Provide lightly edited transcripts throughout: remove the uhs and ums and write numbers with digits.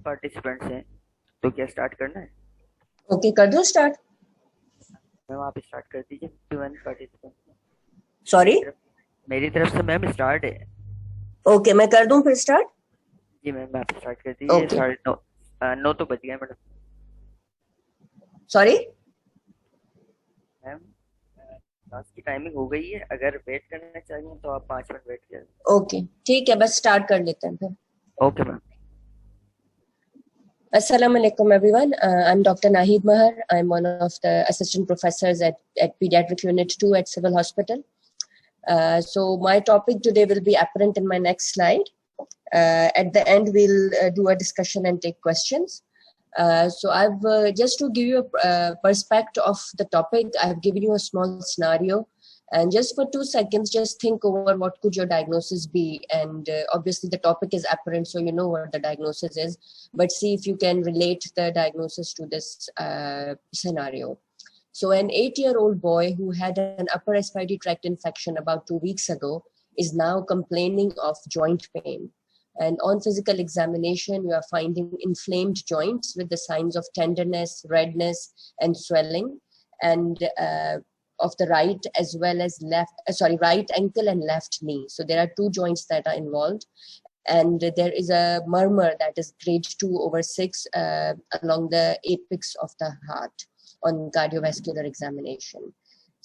Participants हैं, तो क्या स्टार्ट करना है? ओके, कर दो स्टार्ट। मैम आप स्टार्ट कर दीजिए। 51 पार्टिसिपेंट सॉरी। मेरी तरफ से मैम स्टार्ट है। ओके, मैं कर दूं फिर स्टार्ट। जी मैम आप स्टार्ट कर दीजिए। ओके। 9:30 9 तो बज गए मैडम। सॉरी। मैम क्लास की टाइमिंग हो गई है, अगर वेट करना चाहिए तो आप 5 मिनट वेट करें। ओके, ठीक है, बस स्टार्ट कर लेते हैं फिर। Okay ma'am. Assalamu alaikum, everyone. I'm Dr. Nahid Mahar. I'm one of the assistant professors at Pediatric Unit 2 at Civil Hospital. So my topic today will be apparent in my next slide. At the end, we'll do a discussion and take questions. So I've just to give you a perspective of the topic, I've given you a small scenario. And just for 2 seconds, just think over what could your diagnosis be. And obviously the topic is apparent, so you know what the diagnosis is. But see if you can relate the diagnosis to this scenario. So an 8-year-old boy who had an upper respiratory tract infection about 2 weeks ago is now complaining of joint pain. And on physical examination, you are finding inflamed joints with the signs of tenderness, redness, and swelling. And of the right as well as right ankle and left knee. So there are 2 joints that are involved. And there is a murmur that is grade 2/6 along the apex of the heart on cardiovascular examination.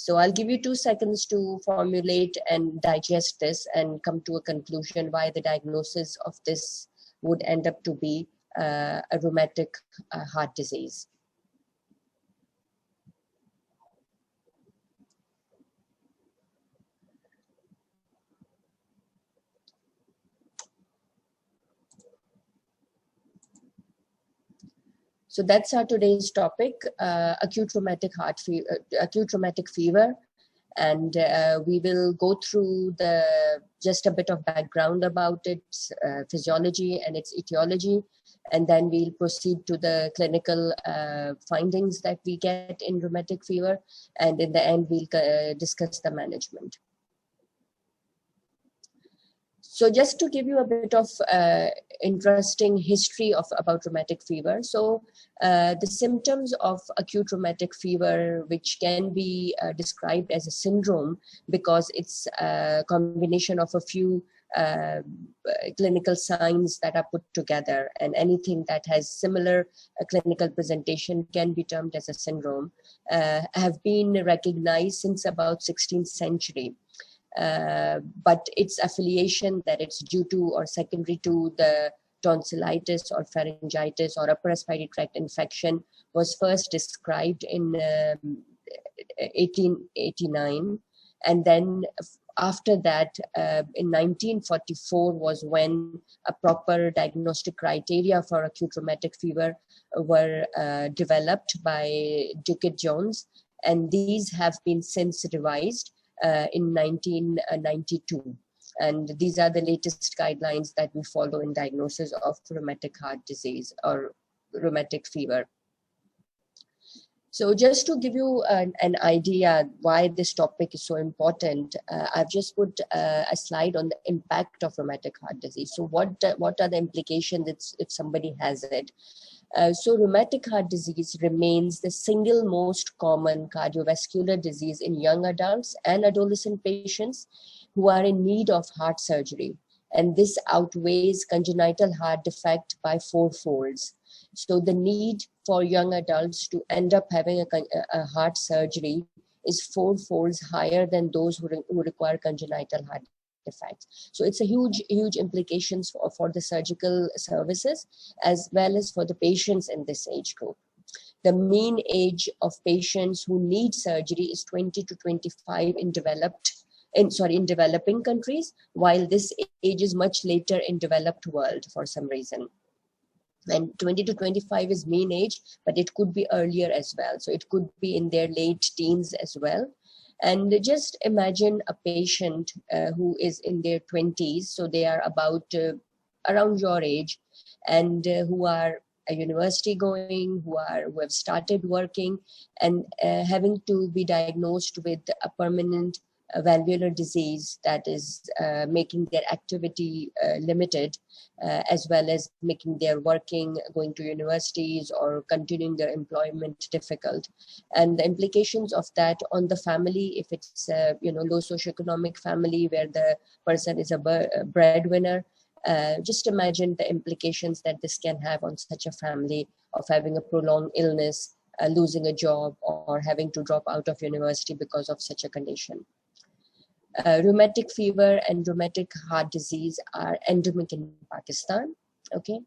So I'll give you 2 seconds to formulate and digest this and come to a conclusion why the diagnosis of this would end up to be a rheumatic heart disease. So that's our today's topic, acute rheumatic fever. And we will go through just a bit of background about its physiology and its etiology. And then we'll proceed to the clinical findings that we get in rheumatic fever. And in the end, we'll discuss the management. So just to give you a bit of interesting history about rheumatic fever. So the symptoms of acute rheumatic fever, which can be described as a syndrome because it's a combination of a few clinical signs that are put together, and anything that has similar clinical presentation can be termed as a syndrome, have been recognized since about 16th century. But its affiliation that it's due to or secondary to the tonsillitis or pharyngitis or upper respiratory tract infection was first described in 1889. And then after that, in 1944 was when a proper diagnostic criteria for acute rheumatic fever were developed by Duquette Jones. And these have been since revised in 1992. And these are the latest guidelines that we follow in diagnosis of rheumatic heart disease or rheumatic fever. So just to give you an idea why this topic is so important, I've just put a slide on the impact of rheumatic heart disease. So what are the implications if somebody has it? So rheumatic heart disease remains the single most common cardiovascular disease in young adults and adolescent patients who are in need of heart surgery. And this outweighs congenital heart defect by 4-folds. So the need for young adults to end up having a heart surgery is 4-folds higher than those who require congenital heart defects. So it's a huge implications for the surgical services as well as for the patients in this age group. The mean age of patients who need surgery is 20 to 25 in developing countries, while this age is much later in developed world for some reason. And 20 to 25 is mean age, but it could be earlier as well. So it could be in their late teens as well. And just imagine a patient who is in their 20s, so they are about around your age, and who are a university going, who have started working, and having to be diagnosed with a permanent valvular disease that is making their activity limited, as well as making their working, going to universities or continuing their employment difficult. And the implications of that on the family, if it's a low socioeconomic family where the person is a breadwinner, just imagine the implications that this can have on such a family of having a prolonged illness, losing a job, or having to drop out of university because of such a condition. Rheumatic fever and rheumatic heart disease are endemic in Pakistan. Okay.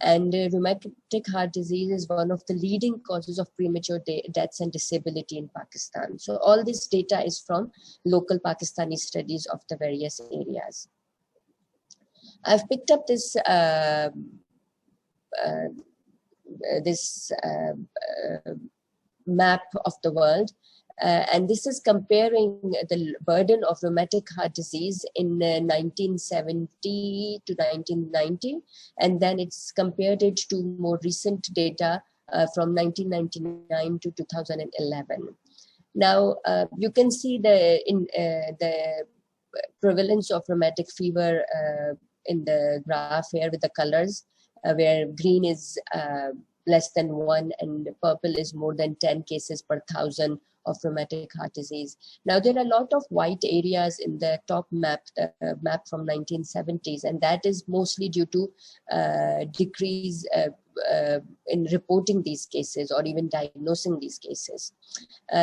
And rheumatic heart disease is one of the leading causes of premature deaths and disability in Pakistan. So all this data is from local Pakistani studies of the various areas. I've picked up this map of the world, and this is comparing the burden of rheumatic heart disease in 1970 to 1990, and then it's compared it to more recent data from 1999 to 2011. Now, you can see the prevalence of rheumatic fever in the graph here with the colors, where green is less than 1 and purple is more than 10 cases per 1,000 of rheumatic heart disease. Now, there are a lot of white areas in the top map, the map from 1970s, and that is mostly due to decrease in reporting these cases or even diagnosing these cases.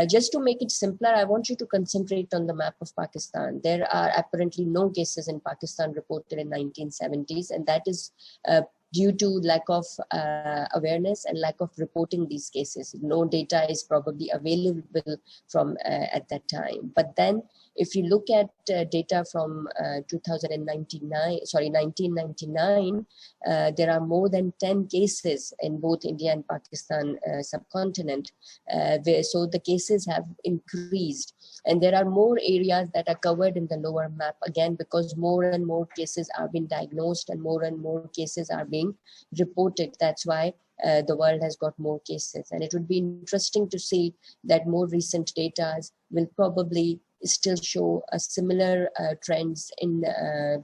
Just to make it simpler, I want you to concentrate on the map of Pakistan. There are apparently no cases in Pakistan reported in 1970s, and that is due to lack of awareness and lack of reporting these cases. No data is probably available from at that time. But then if you look at data from 1999, there are more than 10 cases in both India and Pakistan subcontinent. So the cases have increased. And there are more areas that are covered in the lower map, again, because more and more cases are being diagnosed and more cases are being reported. That's why the world has got more cases. And it would be interesting to see that more recent data will probably still show a similar trends in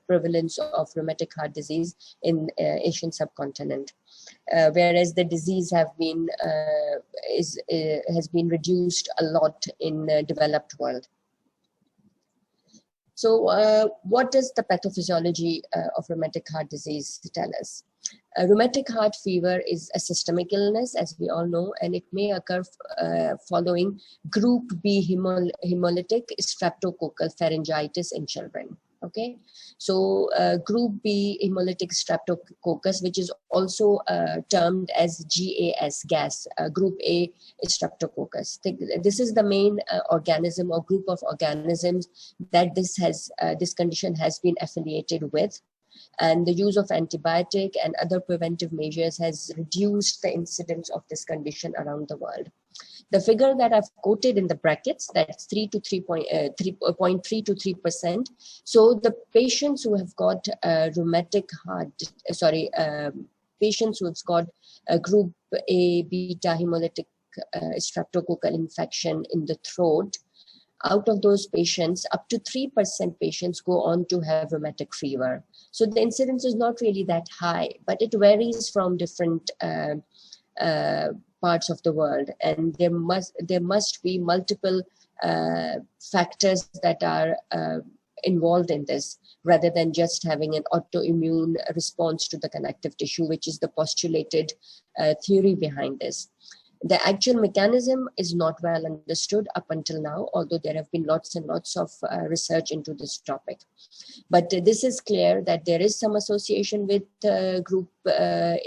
prevalence of rheumatic heart disease in Asian subcontinent. Whereas the disease has been reduced a lot in developed world. So what does the pathophysiology of rheumatic heart disease tell us? Rheumatic heart fever is a systemic illness, as we all know, and it may occur following group B hemolytic streptococcal pharyngitis in children. Okay, so group B hemolytic streptococcus, which is also termed as gas, group A streptococcus. This is the main organism or group of organisms that this condition has been affiliated with. And the use of antibiotic and other preventive measures has reduced the incidence of this condition around the world. The figure that I've quoted in the brackets, that's 3.3 to 3%. So the patients who have got patients who have got a group A beta hemolytic streptococcal infection in the throat, out of those patients, up to 3% patients go on to have rheumatic fever. So the incidence is not really that high, but it varies from different parts of the world, and there must be multiple factors that are involved in this, rather than just having an autoimmune response to the connective tissue, which is the postulated theory behind this. The actual mechanism is not well understood up until now, although there have been lots and lots of research into this topic. But this is clear that there is some association with group A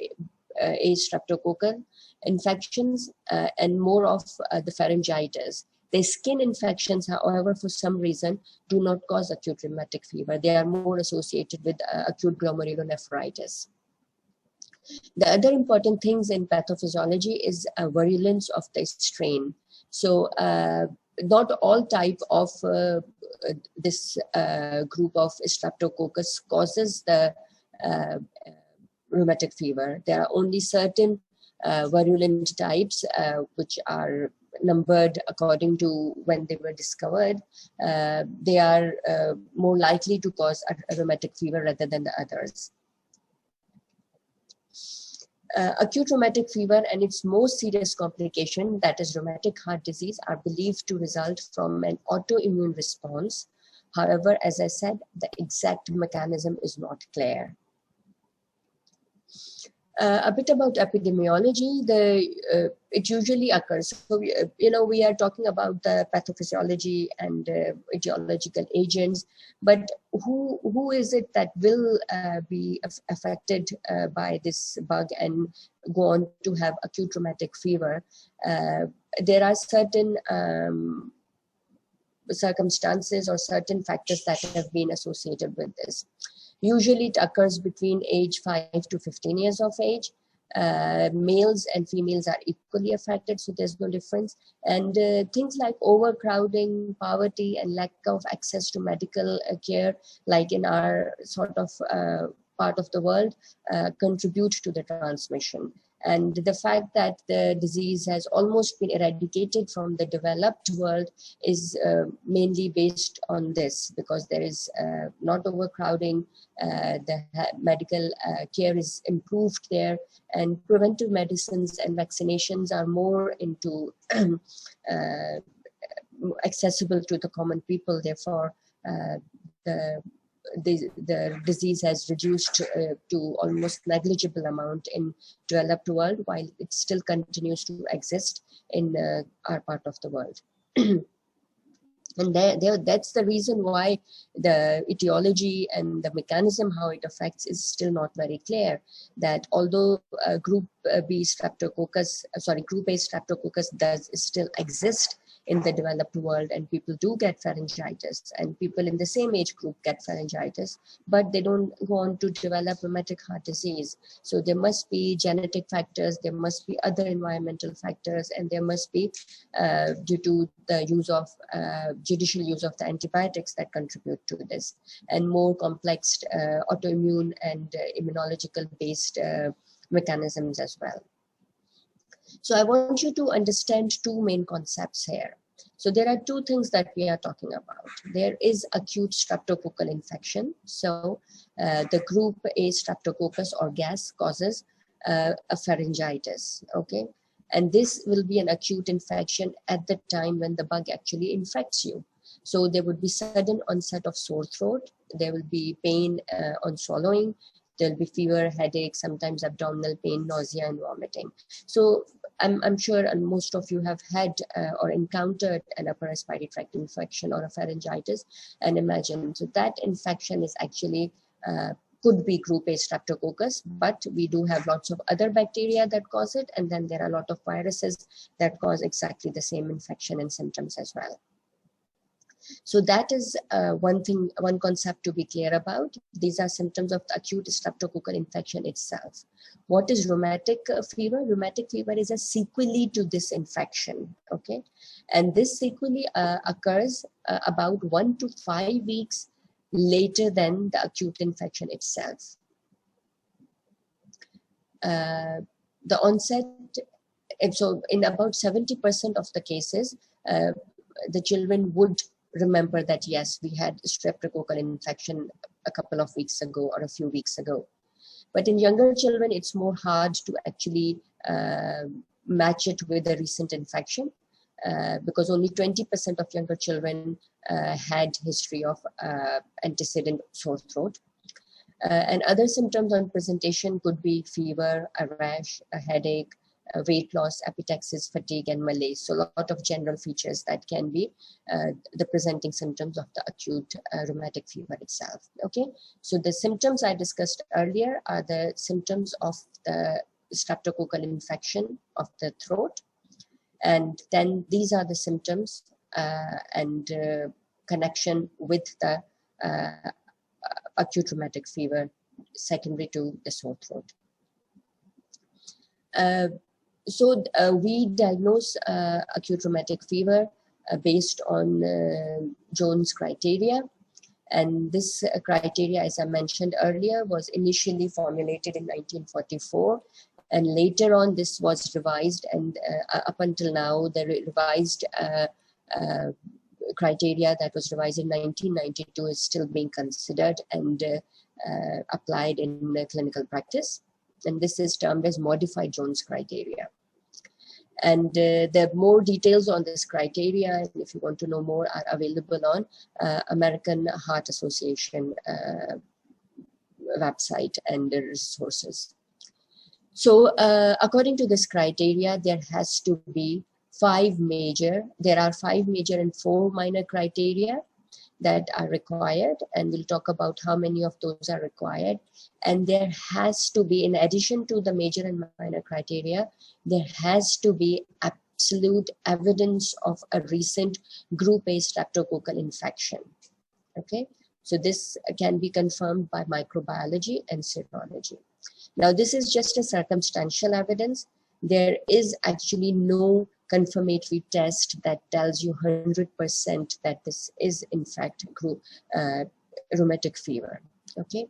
streptococcal infections and more of the pharyngitis. The skin infections, however, for some reason, do not cause acute rheumatic fever. They are more associated with acute glomerulonephritis. The other important things in pathophysiology is virulence of the strain. So not all type of this group of streptococcus causes the rheumatic fever. There are only certain virulent types which are numbered according to when they were discovered. They are more likely to cause a rheumatic fever rather than the others. Acute rheumatic fever and its most serious complication, that is rheumatic heart disease, are believed to result from an autoimmune response. However, as I said, the exact mechanism is not clear. A bit about epidemiology. It usually occurs. So, we are talking about the pathophysiology and etiological agents, but who is it that will be affected by this bug and go on to have acute rheumatic fever? There are certain circumstances or certain factors that have been associated with this. Usually it occurs between age 5 to 15 years of age. Males and females are equally affected, so there's no difference. And things like overcrowding, poverty, and lack of access to medical care, like in our sort of part of the world, contribute to the transmission. And the fact that the disease has almost been eradicated from the developed world is mainly based on this, because there is not overcrowding, the medical care is improved there, and preventive medicines and vaccinations are more into accessible to the common people. Therefore, the disease has reduced to almost negligible amount in developed world, while it still continues to exist in our part of the world. And that's the reason why the etiology and the mechanism how it affects is still not very clear. That although group A streptococcus does still exist in the developed world, and people do get pharyngitis, and people in the same age group get pharyngitis, but they don't go on to develop rheumatic heart disease. So there must be genetic factors, there must be other environmental factors, and there must be due to the use of judicial use of the antibiotics that contribute to this, and more complex autoimmune and immunological based mechanisms as well. So I want you to understand two main concepts here. So there are two things that we are talking about. There is acute streptococcal infection. So the group A streptococcus or gas causes a pharyngitis, okay? And this will be an acute infection at the time when the bug actually infects you. So there would be sudden onset of sore throat. There will be pain on swallowing. There'll be fever, headache, sometimes abdominal pain, nausea, and vomiting. So I'm sure most of you have had or encountered an upper respiratory tract infection or a pharyngitis, and imagine. So that infection is actually could be group A streptococcus, but we do have lots of other bacteria that cause it, and then there are a lot of viruses that cause exactly the same infection and symptoms as well. So that is one concept to be clear about. These are symptoms of the acute streptococcal infection itself. What is rheumatic fever? Rheumatic fever is a sequelae to this infection, okay? And this sequelae occurs about 1 to 5 weeks later than the acute infection itself. The onset, and so in about 70% of the cases, the children would remember that, yes, we had streptococcal infection a couple of weeks ago or a few weeks ago. But in younger children, it's more hard to actually match it with a recent infection because only 20% of younger children had history of antecedent sore throat. And other symptoms on presentation could be fever, a rash, a headache, weight loss, epistaxis, fatigue, and malaise. So a lot of general features that can be the presenting symptoms of the acute rheumatic fever itself. Okay, so the symptoms I discussed earlier are the symptoms of the streptococcal infection of the throat. And then these are the symptoms and connection with the acute rheumatic fever secondary to the sore throat. So we diagnose acute rheumatic fever based on Jones criteria. And this criteria, as I mentioned earlier, was initially formulated in 1944 And later on, this was revised, and up until now, the revised criteria that was revised in 1992 is still being considered and applied in clinical practice. And this is termed as modified Jones criteria. And there are more details on this criteria, and if you want to know more, are available on American Heart Association website and resources. So according to this criteria, there are 5 major and 4 minor criteria that are required, and we'll talk about how many of those are required. And there has to be, in addition to the major and minor criteria, there has to be absolute evidence of a recent group A streptococcal infection. Okay, so this can be confirmed by microbiology and serology. Now, this is just a circumstantial evidence. There is actually no confirmatory test that tells you 100% that this is in fact rheumatic fever. Okay,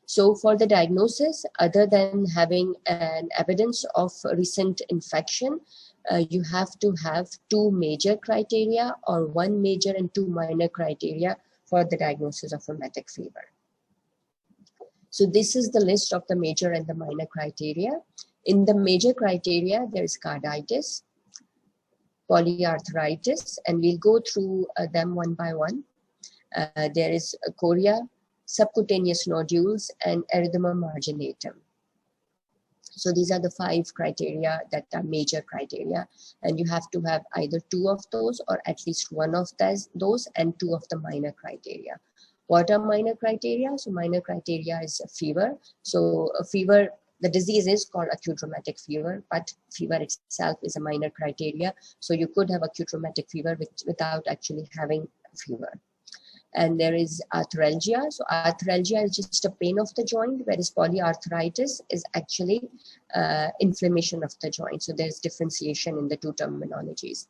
so for the diagnosis, other than having an evidence of recent infection, you have to have 2 major criteria or 1 major and 2 minor criteria for the diagnosis of rheumatic fever. So this is the list of the major and the minor criteria. In the major criteria, there is carditis, polyarthritis, and we'll go through them one by one. There is chorea, subcutaneous nodules, and erythema marginatum. So these are the 5 criteria that are major criteria, and you have to have either 2 of those or at least 1 of those and 2 of the minor criteria. What are minor criteria? So minor criteria is a fever. So a fever, the disease is called acute rheumatic fever, but fever itself is a minor criteria. So you could have acute rheumatic fever without actually having a fever. And there is arthralgia. So arthralgia is just a pain of the joint, whereas polyarthritis is actually inflammation of the joint. So there's differentiation in the 2 terminologies.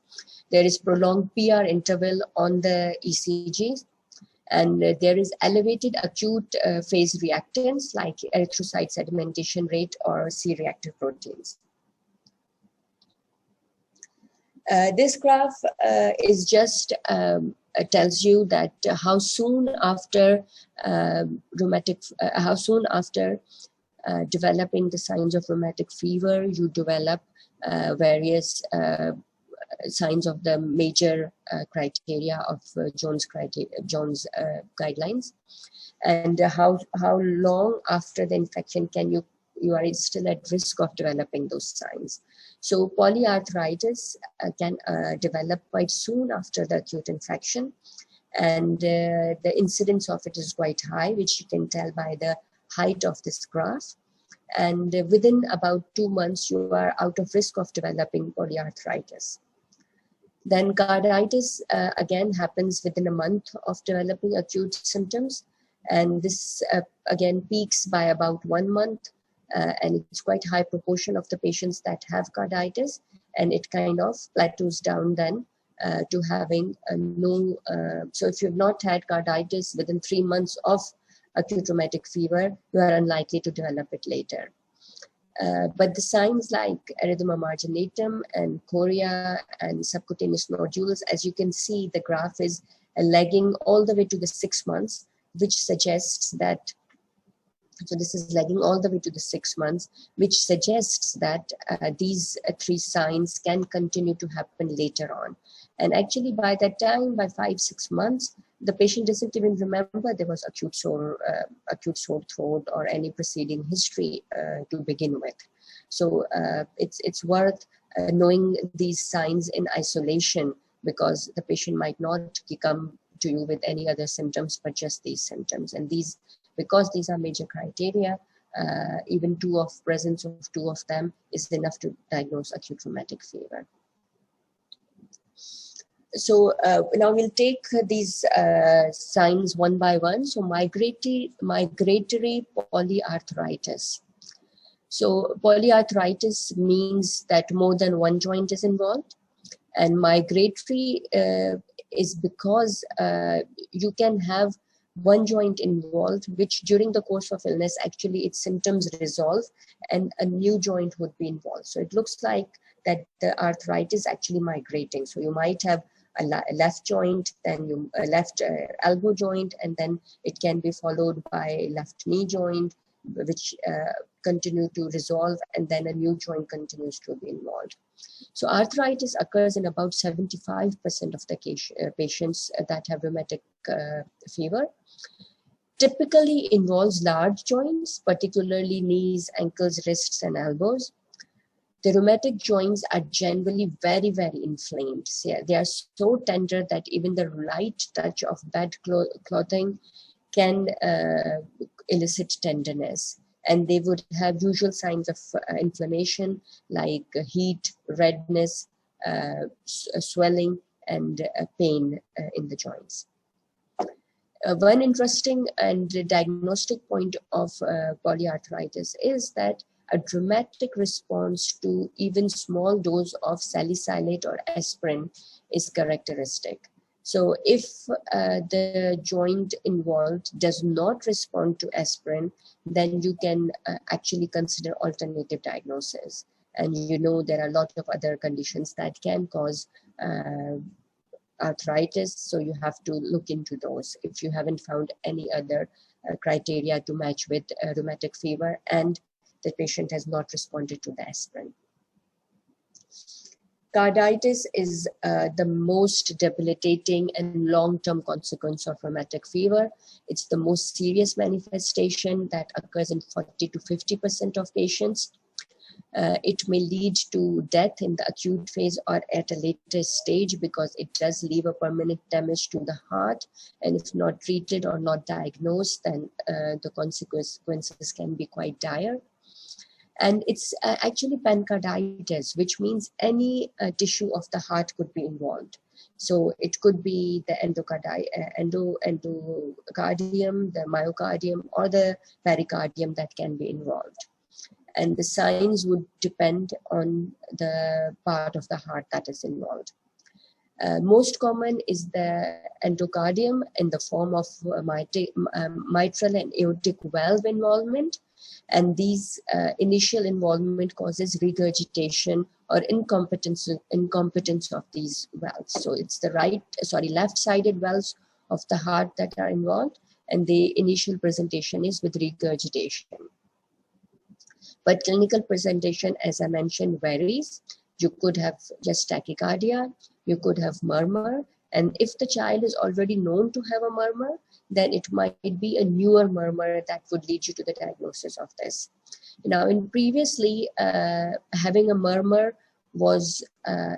There is prolonged PR interval on the ECGs. And there is elevated acute phase reactants like erythrocyte sedimentation rate or C-reactive proteins. This graph is just tells you that how soon after developing the signs of rheumatic fever, you develop various signs of the major criteria of Jones guidelines, and how long after the infection you are still at risk of developing those signs. So polyarthritis can develop quite soon after the acute infection, and the incidence of it is quite high, which you can tell by the height of this graph. And within about 2 months, you are out of risk of developing polyarthritis. Then carditis again happens within a month of developing acute symptoms, and this again peaks by about 1 month, and it's quite high proportion of the patients that have carditis, and it kind of plateaus down then to having no. So if you've not had carditis within 3 months of acute rheumatic fever, you are unlikely to develop it later. But the signs like erythema marginatum and chorea and subcutaneous nodules, as you can see, the graph is lagging all the way to the 6 months, which suggests that, so this is lagging all the way to the 6 months, which suggests that these 3 signs can continue to happen later on. And actually by that time, by 5-6 months, the patient doesn't even remember there was acute sore throat or any preceding history to begin with. So it's worth knowing these signs in isolation, because the patient might not come to you with any other symptoms but just these symptoms. And because these are major criteria, even presence of 2 of them is enough to diagnose acute rheumatic fever. So now we'll take these signs one by one. So migratory polyarthritis. So polyarthritis means that more than one joint is involved, and migratory is because you can have one joint involved, which during the course of illness, actually its symptoms resolve and a new joint would be involved. So it looks like that the arthritis actually migrating. So you might have a left joint, then you a left elbow joint, and then it can be followed by a left knee joint, which continue to resolve, and then a new joint continues to be involved. So arthritis occurs in about 75% of the patients that have rheumatic fever. Typically involves large joints, particularly knees, ankles, wrists, and elbows. The rheumatic joints are generally very, very inflamed. So they are so tender that even the light touch of bed clothing can elicit tenderness. And they would have usual signs of inflammation like heat, redness, swelling, and pain in the joints. One interesting and diagnostic point of polyarthritis is that a dramatic response to even small dose of salicylate or aspirin is characteristic. So if the joint involved does not respond to aspirin, then you can actually consider alternative diagnosis. And you know there are a lot of other conditions that can cause arthritis, so you have to look into those if you haven't found any other criteria to match with rheumatic fever and the patient has not responded to the aspirin. Carditis is the most debilitating and long-term consequence of rheumatic fever. It's the most serious manifestation that occurs in 40 to 50% of patients. It may lead to death in the acute phase or at a later stage because it does leave a permanent damage to the heart. And if not treated or not diagnosed, then the consequences can be quite dire. And it's actually pancarditis, which means any tissue of the heart could be involved. So it could be the endocardium, the myocardium, or the pericardium that can be involved. And the signs would depend on the part of the heart that is involved. Most common is the endocardium in the form of mitral and aortic valve involvement. And these initial involvement causes regurgitation or incompetence of these valves. So it's the left-sided valves of the heart that are involved, and the initial presentation is with regurgitation. But clinical presentation, as I mentioned, varies. You could have just tachycardia, you could have murmur, and if the child is already known to have a murmur, then it might be a newer murmur that would lead you to the diagnosis of this. Now, previously, having a murmur was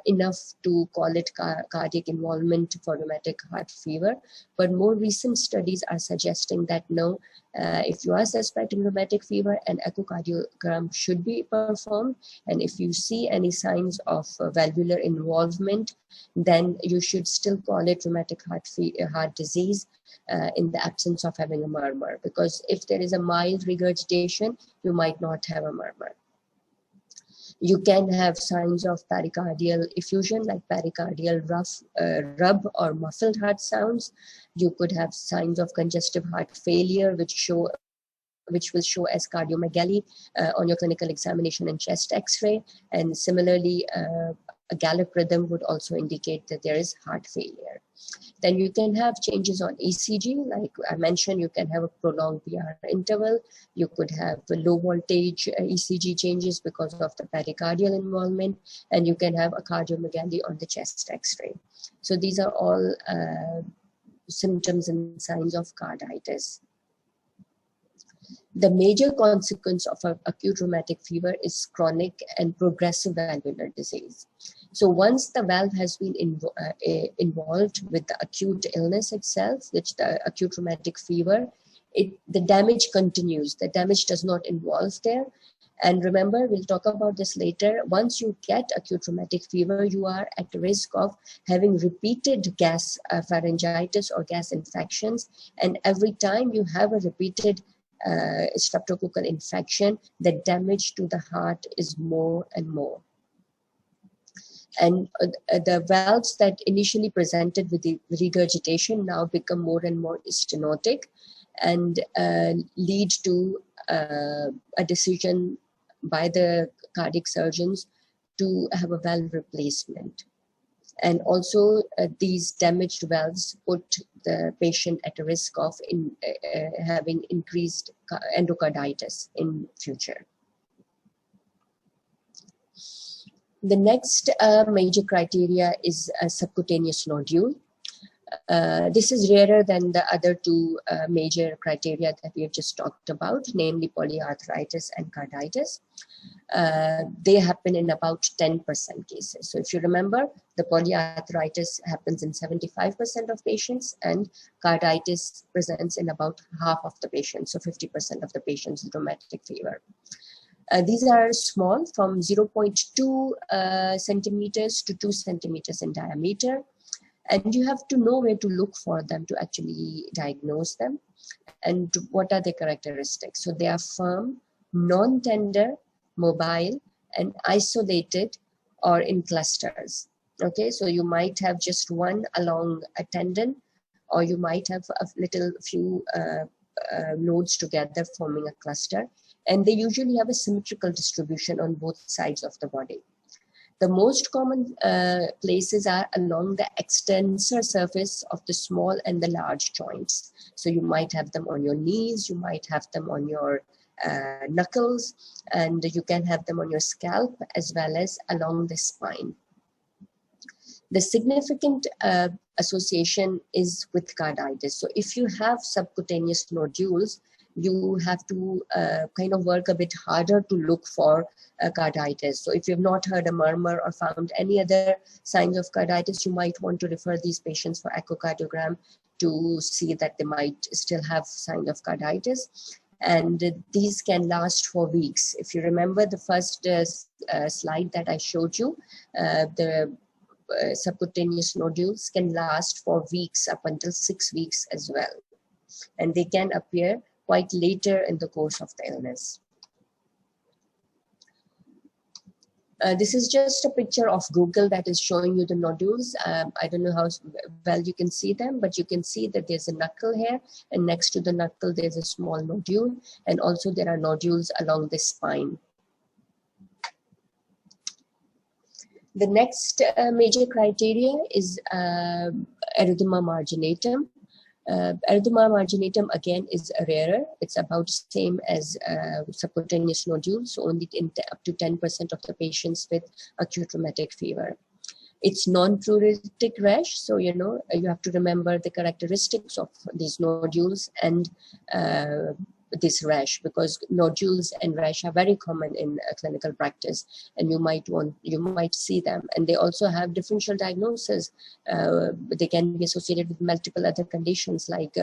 enough to call it cardiac involvement for rheumatic heart fever. But more recent studies are suggesting that no, if you are suspecting rheumatic fever, an echocardiogram should be performed. And if you see any signs of valvular involvement, then you should still call it rheumatic heart disease in the absence of having a murmur. Because if there is a mild regurgitation, you might not have a murmur. You can have signs of pericardial effusion, like pericardial rub or muffled heart sounds. You could have signs of congestive heart failure, which will show as cardiomegaly on your clinical examination and chest X-ray. And similarly, a gallop rhythm would also indicate that there is heart failure. Then you can have changes on ECG, like I mentioned, you can have a prolonged PR interval. You could have low voltage ECG changes because of the pericardial involvement, and you can have a cardiomegaly on the chest X-ray. So these are all symptoms and signs of carditis. The major consequence of acute rheumatic fever is chronic and progressive valvular disease. So once the valve has been involved with the acute illness itself, which the acute rheumatic fever, the damage continues. The damage does not involve there. And remember, we'll talk about this later. Once you get acute rheumatic fever, you are at risk of having repeated gas pharyngitis or gas infections. And every time you have a repeated streptococcal infection, the damage to the heart is more and more. And the valves that initially presented with the regurgitation now become more and more stenotic and lead to a decision by the cardiac surgeons to have a valve replacement. And also these damaged valves put the patient at a risk of having increased endocarditis in future. The next major criteria is a subcutaneous nodule. This is rarer than the other two major criteria that we have just talked about, namely polyarthritis and carditis. They happen in about 10% cases. So if you remember, the polyarthritis happens in 75% of patients and carditis presents in about half of the patients, so 50% of the patients with rheumatic fever. These are small, from 0.2 centimeters to 2 centimeters in diameter. And you have to know where to look for them to actually diagnose them. And what are their characteristics? So they are firm, non-tender, mobile, and isolated or in clusters. Okay, so you might have just one along a tendon, or you might have a few nodes together forming a cluster. And they usually have a symmetrical distribution on both sides of the body. The most common places are along the extensor surface of the small and the large joints. So you might have them on your knees, you might have them on your knuckles, and you can have them on your scalp as well as along the spine. The significant association is with carditis. So if you have subcutaneous nodules, you have to kind of work a bit harder to look for carditis. So if you have not heard a murmur or found any other signs of carditis, you might want to refer these patients for echocardiogram to see that they might still have signs of carditis. And these can last for weeks. If you remember the first slide that I showed you, the subcutaneous nodules can last for weeks, up until 6 weeks as well. And they can appear quite later in the course of the illness. This is just a picture of Google that is showing you the nodules. I don't know how well you can see them, but you can see that there's a knuckle here, and next to the knuckle there's a small nodule, and also there are nodules along the spine. The next major criteria is erythema marginatum. Erythema marginatum again is rarer. It's about the same as subcutaneous nodules, so only in up to 10% of the patients with acute rheumatic fever. It's non-pruritic rash, so you have to remember the characteristics of these nodules and this rash, because nodules and rash are very common in clinical practice, and you might see them. And they also have differential diagnosis. They can be associated with multiple other conditions like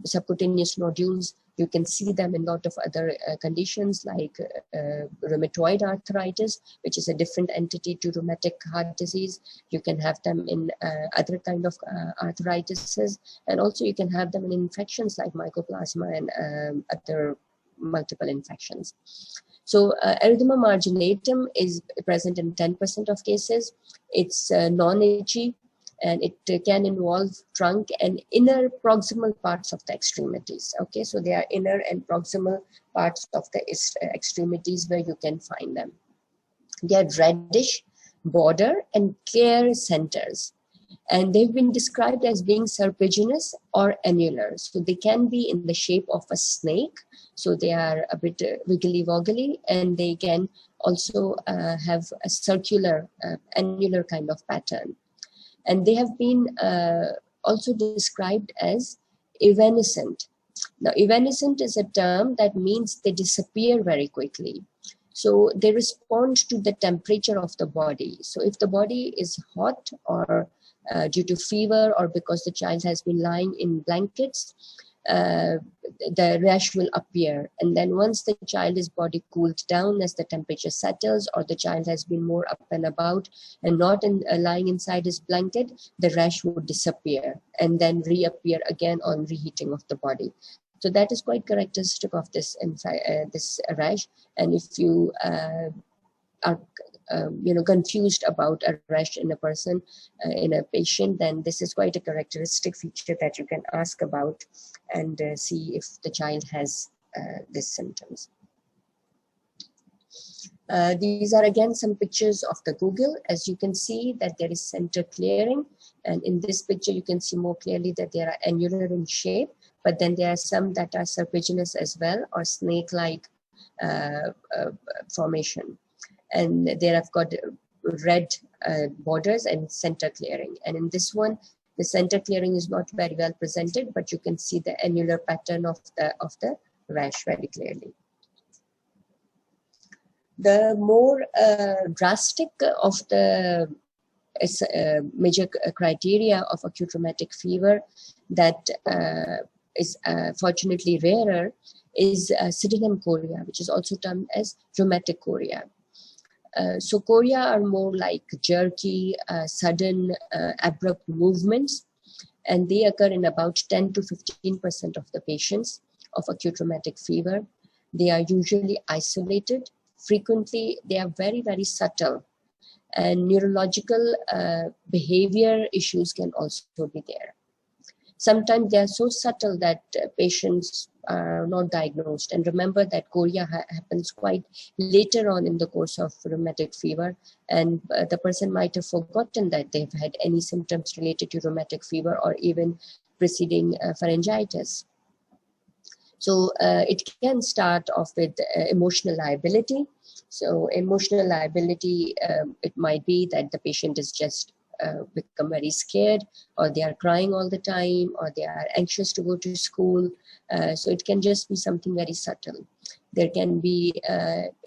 subcutaneous nodules. You can see them in a lot of other conditions like rheumatoid arthritis, which is a different entity to rheumatic heart disease. You can have them in other kind of arthritises, and also you can have them in infections like mycoplasma and other multiple infections. So erythema marginatum is present in 10% of cases. It's non-itchy, and it can involve trunk and inner proximal parts of the extremities. Okay, so they are inner and proximal parts of the extremities where you can find them. They are reddish border and clear centers, and they've been described as being serpiginous or annular. So they can be in the shape of a snake, so they are a bit wiggly-woggly, and they can also have a circular, annular kind of pattern. And they have been also described as evanescent. Now, evanescent is a term that means they disappear very quickly. So they respond to the temperature of the body. So if the body is hot, or due to fever, or because the child has been lying in blankets, the rash will appear. And then once the child's body cooled down as the temperature settles, or the child has been more up and about and not lying inside his blanket, the rash would disappear and then reappear again on reheating of the body. So that is quite characteristic of this rash. And if you are confused about a rash in a person, in a patient, then this is quite a characteristic feature that you can ask about and see if the child has these symptoms. These are again some pictures of the Google. As you can see that there is center clearing, and in this picture you can see more clearly that they are annular in shape, but then there are some that are serpiginous as well, or snake-like formation. And there I've got red borders and center clearing. And in this one, the center clearing is not very well presented, but you can see the annular pattern of the rash very clearly. The more drastic of the major criteria of acute rheumatic fever that is fortunately rarer is sydenham chorea, which is also termed as rheumatic chorea. So chorea are more like jerky, sudden, abrupt movements, and they occur in about 10 to 15% of the patients of acute rheumatic fever. They are usually isolated. Frequently, they are very, very subtle, and neurological behavior issues can also be there. Sometimes they are so subtle that patients are not diagnosed. And remember that chorea happens quite later on in the course of rheumatic fever, and the person might have forgotten that they've had any symptoms related to rheumatic fever or even preceding pharyngitis. So it can start off with emotional liability. So emotional liability, it might be that the patient is just become very scared, or they are crying all the time, or they are anxious to go to school. So it can just be something very subtle. There can be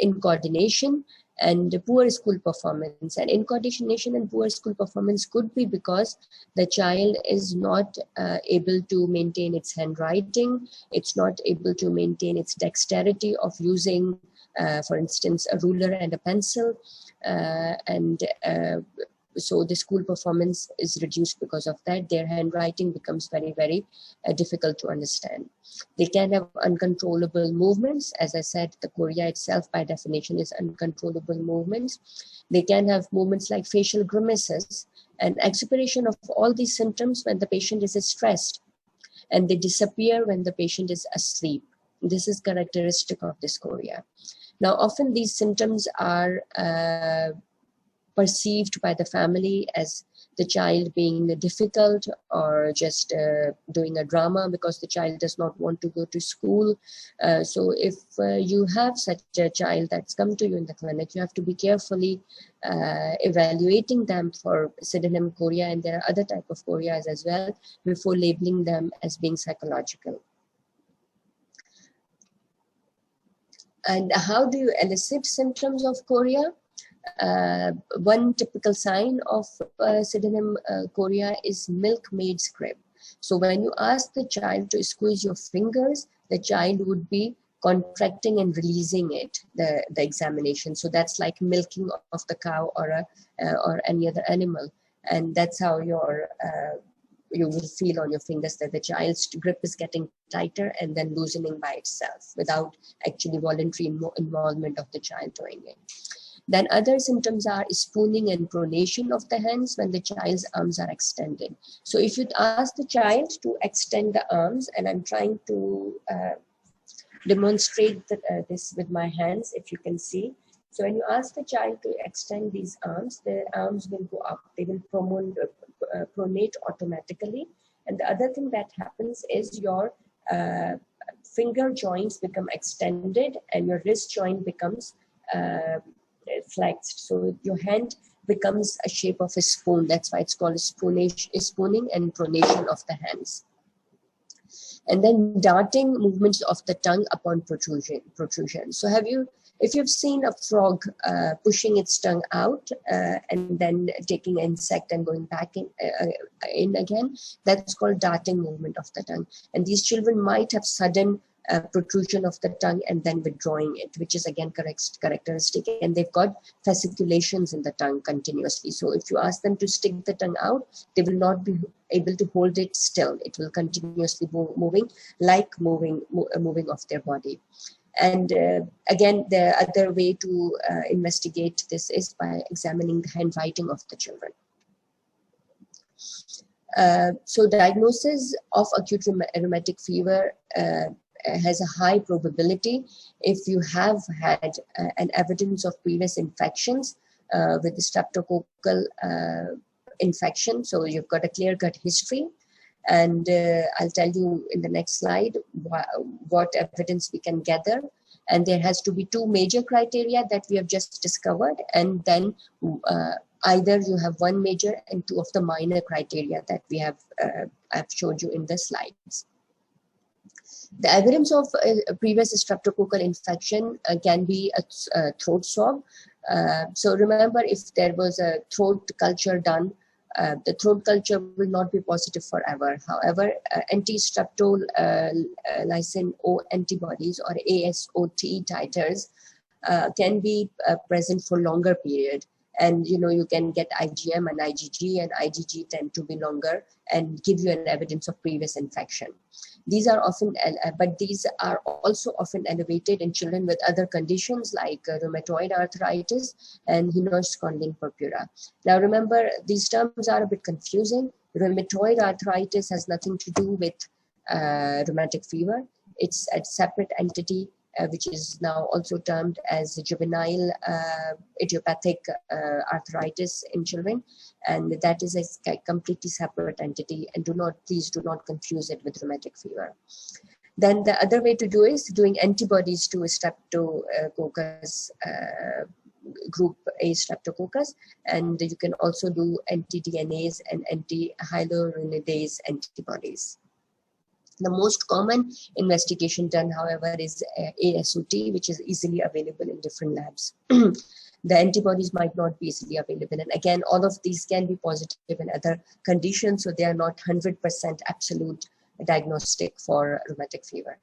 incoordination and poor school performance. And incoordination and poor school performance could be because the child is not able to maintain its handwriting, it's not able to maintain its dexterity of using, for instance, a ruler and a pencil, so the school performance is reduced because of that. Their handwriting becomes very, very difficult to understand. They can have uncontrollable movements. As I said, the chorea itself by definition is uncontrollable movements. They can have movements like facial grimaces and expiration of all these symptoms when the patient is stressed, and they disappear when the patient is asleep. This is characteristic of this chorea. Now, often these symptoms are perceived by the family as the child being difficult, or just doing a drama because the child does not want to go to school. So if you have such a child that's come to you in the clinic, you have to be carefully evaluating them for sydenham chorea, and there are other type of choreas as well, before labeling them as being psychological. And how do you elicit symptoms of chorea? One typical sign of sydenham chorea is milkmaid's crib. So when you ask the child to squeeze your fingers, the child would be contracting and releasing it, the examination. So that's like milking of the cow or any other animal. And that's how you will feel on your fingers that the child's grip is getting tighter and then loosening by itself without actually voluntary involvement of the child doing it. Then other symptoms are spooning and pronation of the hands when the child's arms are extended. So if you ask the child to extend the arms, and I'm trying to demonstrate this with my hands, if you can see. So when you ask the child to extend these arms, the arms will go up. They will pronate automatically. And the other thing that happens is your finger joints become extended and your wrist joint becomes flexed. So your hand becomes a shape of a spoon. That's why it's called spooning and pronation of the hands. And then darting movements of the tongue upon protrusion. So if you've seen a frog pushing its tongue out and then taking an insect and going back in again, that's called darting movement of the tongue. And these children might have sudden protrusion of the tongue and then withdrawing it, which is again characteristic. And they've got fasciculations in the tongue continuously. So if you ask them to stick the tongue out, they will not be able to hold it still. It will continuously moving, like moving of their body. And again, the other way to investigate this is by examining the handwriting of the children. So diagnosis of acute rheumatic fever has a high probability if you have had an evidence of previous infections with the streptococcal infection. So you've got a clear-cut history. And I'll tell you in the next slide what evidence we can gather. And there has to be two major criteria that we have just discovered. And then either you have one major and two of the minor criteria that we have I've showed you in the slides. The evidence of a previous streptococcal infection can be a throat swab. So remember, if there was a throat culture done, the throat culture will not be positive forever. However, anti-streptolysin O antibodies or ASOT titers can be present for longer period. And you can get IgM and IgG, and IgG tend to be longer and give you an evidence of previous infection. These are often, but these are also often elevated in children with other conditions like rheumatoid arthritis and henoch spondylitis purpura. Now remember, these terms are a bit confusing. Rheumatoid arthritis has nothing to do with rheumatic fever. It's a separate entity, which is now also termed as juvenile idiopathic arthritis in children, and that is a completely separate entity. And please do not confuse it with rheumatic fever. Then the other way to do is doing antibodies to streptococcus group A streptococcus, and you can also do anti-DNase and anti-hyaluronidase antibodies. The most common investigation done, however, is ASOT, which is easily available in different labs. The antibodies might not be easily available. And again, all of these can be positive in other conditions, so they are not 100% absolute diagnostic for rheumatic fever.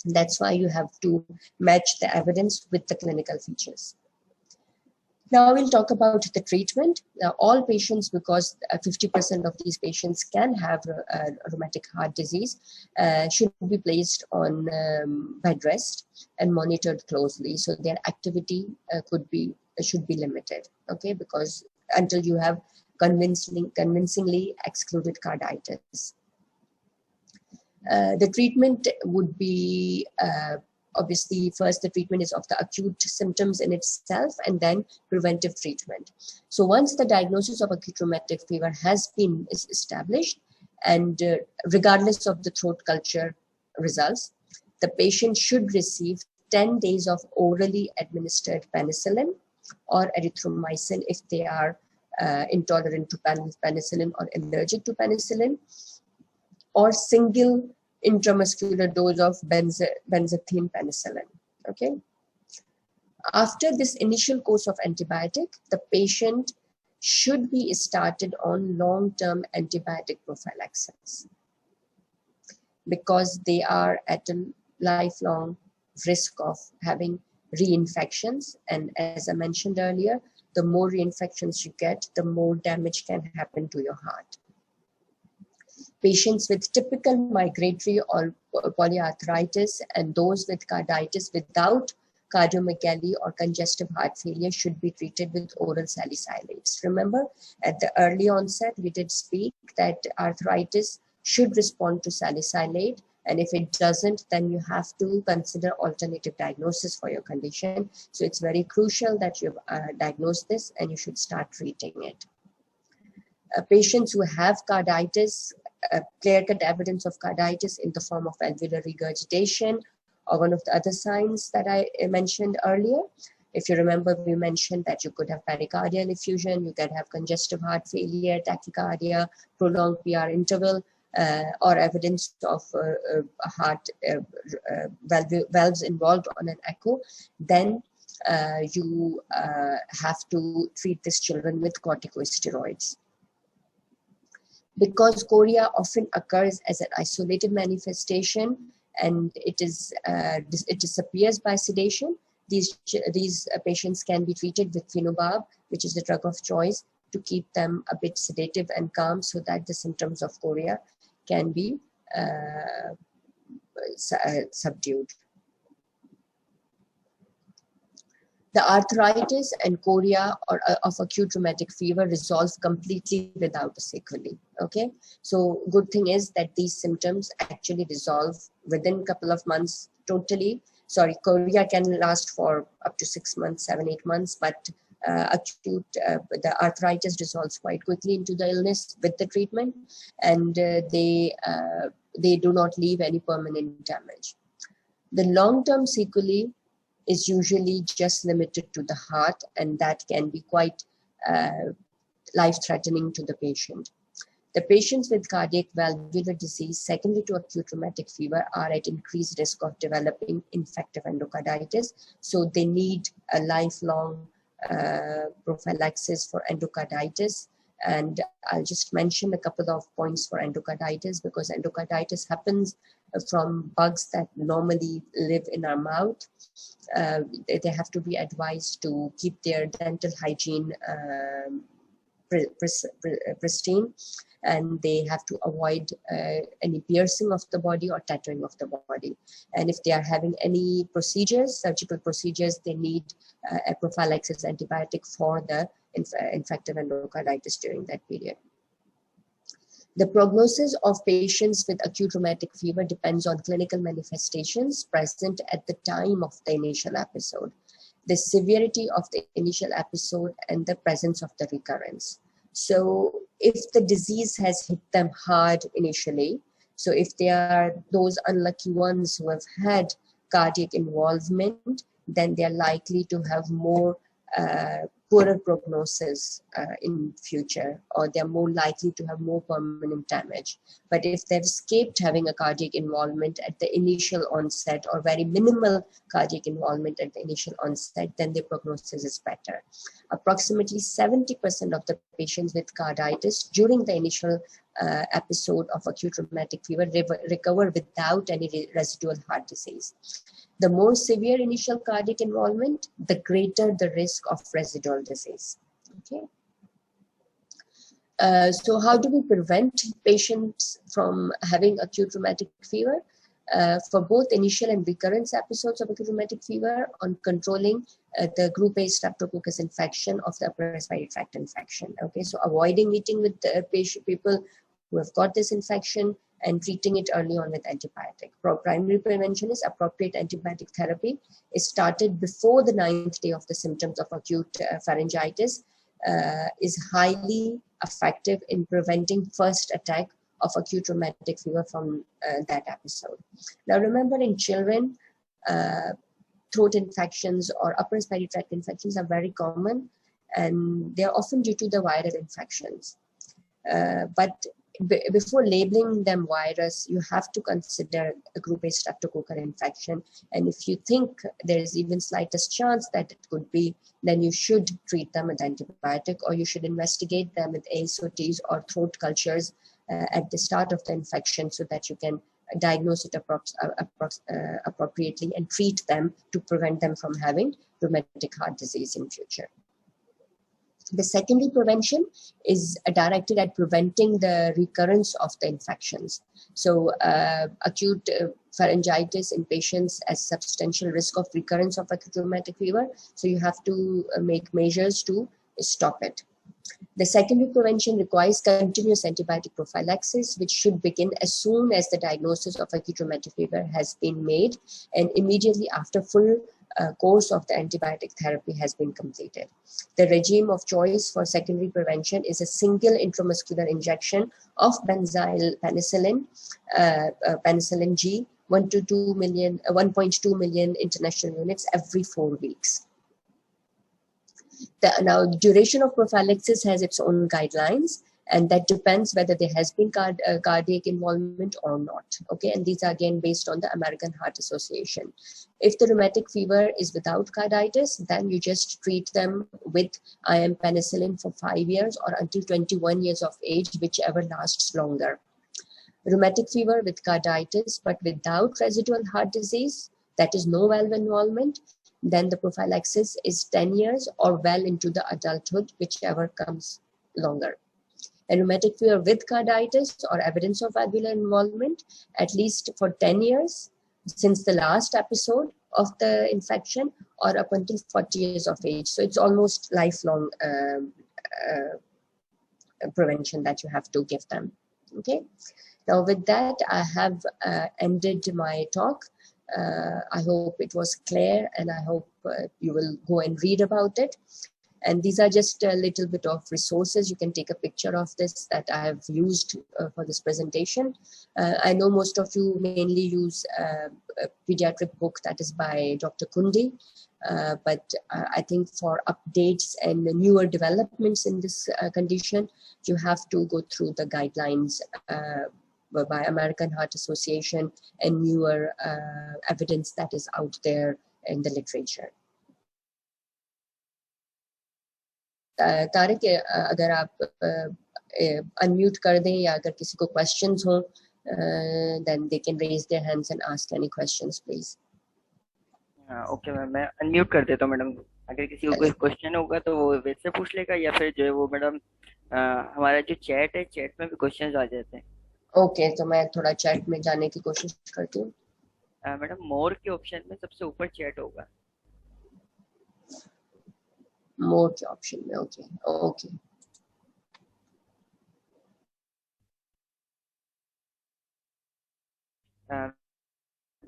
And that's why you have to match the evidence with the clinical features. Now we'll talk about the treatment. Now, all patients, because 50% of these patients can have rheumatic heart disease, should be placed on bed rest and monitored closely, so their activity should be limited. Okay, because until you have convincingly excluded carditis. The treatment would be obviously, first the treatment is of the acute symptoms in itself, and then preventive treatment. So once the diagnosis of acute rheumatic fever has been established, and regardless of the throat culture results, the patient should receive 10 days of orally administered penicillin or erythromycin if they are intolerant to penicillin or allergic to penicillin, or single intramuscular dose of benzathine penicillin. Okay. After this initial course of antibiotic, the patient should be started on long-term antibiotic prophylaxis because they are at a lifelong risk of having reinfections. And as I mentioned earlier, the more reinfections you get, the more damage can happen to your heart. Patients with typical migratory or polyarthritis and those with carditis without cardiomegaly or congestive heart failure should be treated with oral salicylates. Remember, at the early onset, we did speak that arthritis should respond to salicylate, and if it doesn't, then you have to consider alternative diagnosis for your condition. So it's very crucial that you've diagnosed this and you should start treating it. Patients who have carditis, clear-cut evidence of carditis in the form of alveolar regurgitation or one of the other signs that I mentioned earlier. If you remember, we mentioned that you could have pericardial effusion, you could have congestive heart failure, tachycardia, prolonged PR interval, or evidence of heart valves involved on an echo. Then you have to treat these children with corticosteroids. Because chorea often occurs as an isolated manifestation and it disappears by sedation, these patients can be treated with phenobarb, which is the drug of choice, to keep them a bit sedative and calm so that the symptoms of chorea can be subdued. The arthritis and chorea or of acute rheumatic fever resolve completely without a sequelae. Okay, so good thing is that these symptoms actually resolve within a couple of months totally. Sorry, chorea can last for up to 6 months, 7-8 months, but the arthritis resolves quite quickly into the illness with the treatment, and they do not leave any permanent damage. The long-term sequelae is usually just limited to the heart, and that can be quite life-threatening to the patient. The patients with cardiac valvular disease secondary to acute rheumatic fever are at increased risk of developing infective endocarditis, so they need a lifelong prophylaxis for endocarditis. And I'll just mention a couple of points for endocarditis, because endocarditis happens from bugs that normally live in our mouth. They have to be advised to keep their dental hygiene pristine, and they have to avoid any piercing of the body or tattooing of the body. And if they are having any procedures, surgical procedures, they need a prophylaxis antibiotic for the infective endocarditis during that period. The prognosis of patients with acute rheumatic fever depends on clinical manifestations present at the time of the initial episode, the severity of the initial episode, and the presence of the recurrence. So if the disease has hit them hard initially, so if they are those unlucky ones who have had cardiac involvement, then they are likely to have more poorer prognosis in future, or they're more likely to have more permanent damage. But if they've escaped having a cardiac involvement at the initial onset, or very minimal cardiac involvement at the initial onset, then the prognosis is better. Approximately 70% of the patients with carditis during the initial episode of acute rheumatic fever recover without any residual heart disease. The more severe initial cardiac involvement, the greater the risk of residual disease. Okay. So how do we prevent patients from having acute rheumatic fever? For both initial and recurrence episodes of acute rheumatic fever, on controlling the group A streptococcus infection of the upper respiratory tract infection. Okay, so avoiding meeting with the people who have got this infection and treating it early on with antibiotic. Primary prevention is appropriate antibiotic therapy is started before the 9th day of the symptoms of acute pharyngitis, is highly effective in preventing first attack of acute rheumatic fever from that episode. Now remember, in children, throat infections or upper respiratory tract infections are very common, and they're often due to the viral infections. But before labeling them virus, you have to consider a group A streptococcal infection. And if you think there is even slightest chance that it could be, then you should treat them with antibiotic, or you should investigate them with ASOTs or throat cultures at the start of the infection, so that you can diagnose it appropriately and treat them to prevent them from having rheumatic heart disease in future. The secondary prevention is directed at preventing the recurrence of the infections. So acute pharyngitis in patients has substantial risk of recurrence of acute rheumatic fever. So you have to make measures to stop it. The secondary prevention requires continuous antibiotic prophylaxis, which should begin as soon as the diagnosis of acute rheumatic fever has been made, and immediately after full course of the antibiotic therapy has been completed. The regime of choice for secondary prevention is a single intramuscular injection of benzyl penicillin, penicillin G, 1.2 million international units every 4 weeks. Now, duration of prophylaxis has its own guidelines, and that depends whether there has been cardiac involvement or not. Okay, and these are again based on the American Heart Association. If the rheumatic fever is without carditis, then you just treat them with IM penicillin for 5 years or until 21 years of age, whichever lasts longer. Rheumatic fever with carditis but without residual heart disease, that is no valve involvement, then the prophylaxis is 10 years or well into the adulthood, whichever comes longer. And rheumatic fever with carditis or evidence of valvular involvement, at least for 10 years since the last episode, of the infection or up until 40 years of age. So it's almost lifelong prevention that you have to give them. Okay. Now with that, I have ended my talk. I hope it was clear, and I hope you will go and read about it. And these are just a little bit of resources. You can take a picture of this that I have used for this presentation. I know most of you mainly use a pediatric book that is by Dr. Kundi, but I think for updates and newer developments in this condition, you have to go through the guidelines by American Heart Association and newer evidence that is out there in the literature. Tariq अगर आप unmute कर दें या अगर किसी को questions हो, then they can raise their hands and ask any questions, please. Okay ma'am, मैं अनम्यूट कर देता हूँ मैडम। अगर किसी को कोई क्वेश्चन होगा तो वो वेब से पूछ लेगा, या फिर जो है वो मैडम हमारा जो चैट है, चैट में भी क्वेश्चंस आ जाते हैं। ओके, तो मैं थोड़ा चैट में जाने की कोशिश करती हूँ। मैडम मोर के ऑप्शन में सबसे ऊपर चैट होगा। मोर के ऑप्शन में, ओके ओके।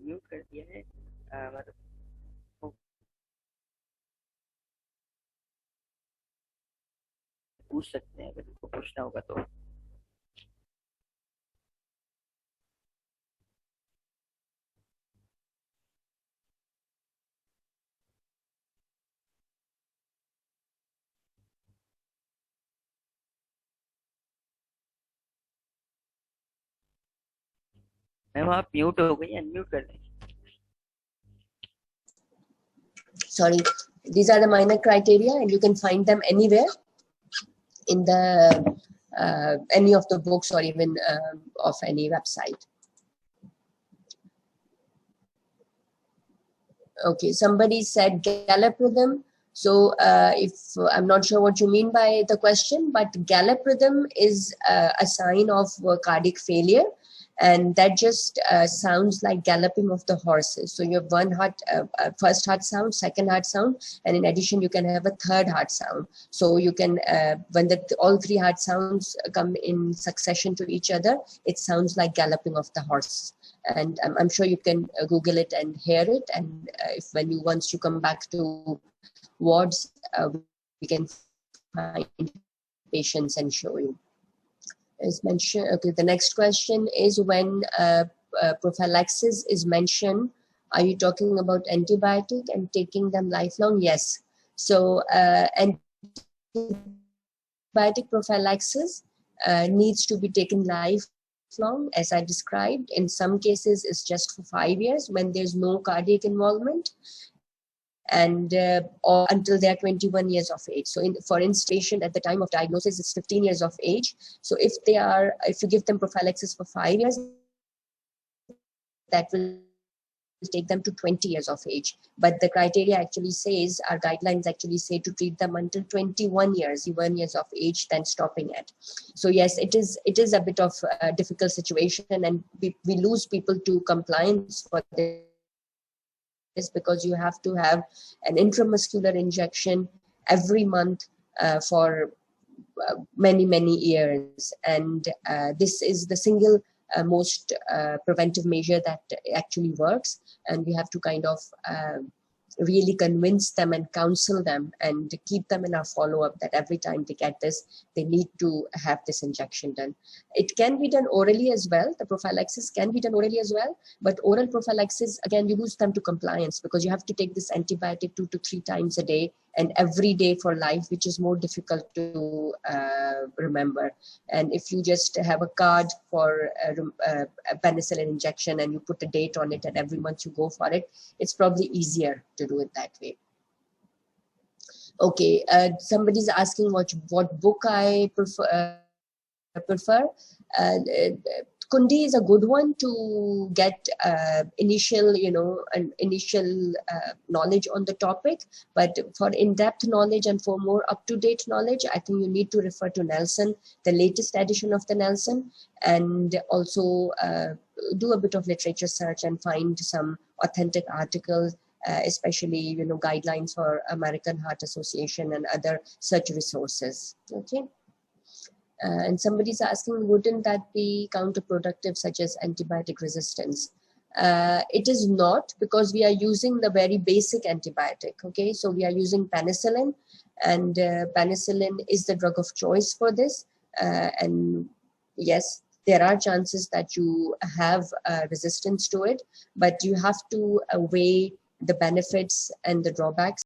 म्यूट कर दिया है, मतलब पूछ सकते हैं अगर उनको पूछना होगा तो। मैम आप म्यूट हो गई, अनम्यूट कर दें। Sorry, these are the minor criteria, and you can find them anywhere in the any of the books or even of any website. Okay, somebody said gallop rhythm. So if I'm not sure what you mean by the question, but gallop rhythm is a sign of cardiac failure, and that just sounds like galloping of the horses. So you have one heart, first heart sound, second heart sound, and in addition you can have a third heart sound. So you can, when all three heart sounds come in succession to each other, it sounds like galloping of the horse. And I'm sure you can Google it and hear it. And if once you come back to wards, we can find patients and show you. Is mentioned. Okay, the next question is when prophylaxis is mentioned, are you talking about antibiotic and taking them lifelong? Yes. So antibiotic prophylaxis needs to be taken lifelong, as I described. In some cases, it's just for 5 years when there's no cardiac involvement, and or until they are 21 years of age. So for instance, at the time of diagnosis is 15 years of age. So if you give them prophylaxis for 5 years, that will take them to 20 years of age. But the criteria actually says, our guidelines actually say to treat them until 21 years of age, then stopping it. So yes, it is a bit of a difficult situation, and we lose people to compliance for this, because you have to have an intramuscular injection every month for many years, and this is the single most preventive measure that actually works, and we have to kind of really convince them and counsel them and keep them in our follow-up that every time they get this, they need to have this injection done. It can be done orally as well. The prophylaxis can be done orally as well, but oral prophylaxis, again, you lose them to compliance because you have to take this antibiotic 2 to 3 times a day and every day for life, which is more difficult to remember. And if you just have a card for a penicillin injection and you put a date on it and every month you go for it, it's probably easier to do it that way. Okay, somebody's asking what book I prefer. Kundi is a good one to get initial knowledge on the topic, but for in-depth knowledge and for more up-to-date knowledge, I think you need to refer to Nelson, the latest edition of the Nelson, and also do a bit of literature search and find some authentic articles especially guidelines for American Heart Association and other such resources. Okay. And somebody's asking, wouldn't that be counterproductive, such as antibiotic resistance? It is not, because we are using the very basic antibiotic. Okay, so we are using penicillin, and penicillin is the drug of choice for this. And yes, there are chances that you have resistance to it, but you have to weigh the benefits and the drawbacks